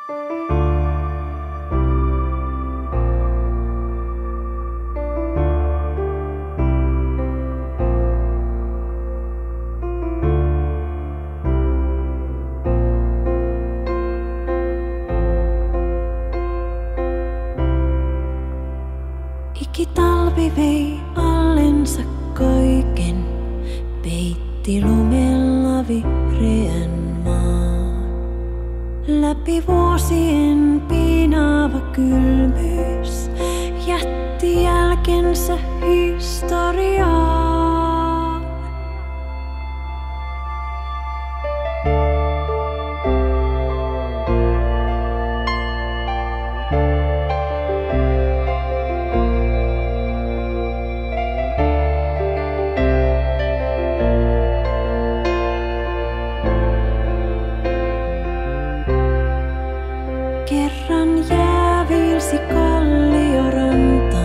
Ikitalvi vei allensa kaiken, peitti lumella vihreän maan. Läpi vuosien piinaava kylmyys jätti jälkensä historiaan. Kerran jää viilsi kalliorantaa,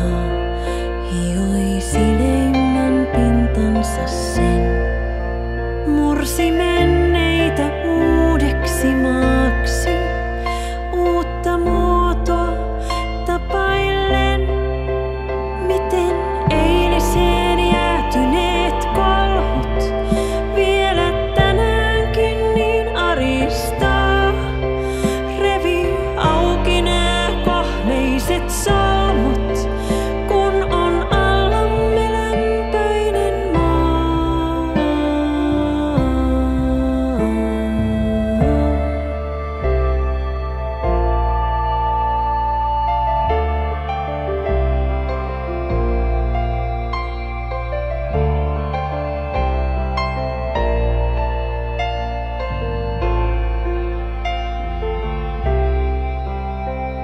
hioi sileimmän pintansa sen. Mursi menneitä uudeksi maaksi, uutta muotoa tapaillen. Miten eiliseen jäätyneet kolhot vielä tänäänkin niin aristaa. Solmut, kun on allamme lämpöinen maa.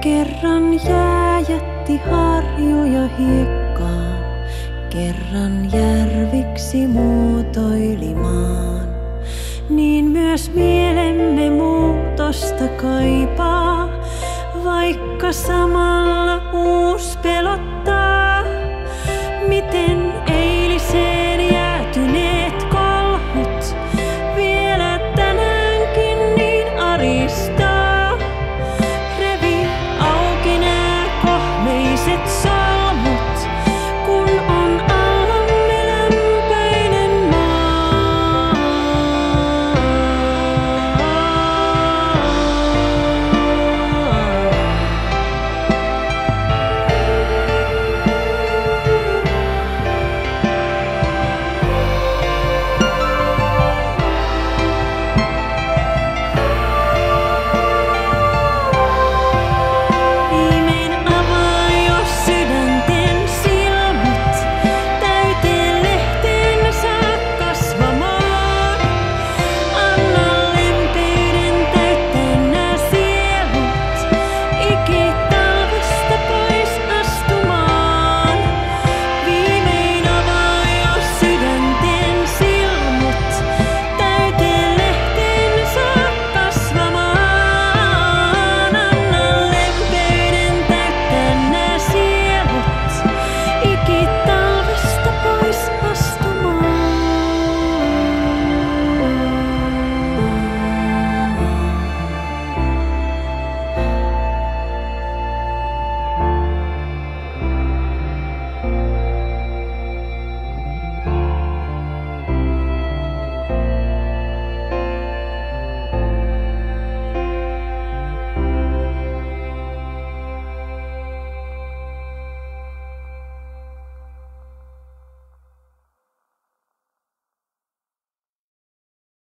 Kerran jää jätti harjuja hiekkaan, kerran järviksi muotoili maan. Niin myös mielemme muutosta kaipaa, vaikka samalla uus pelottaa.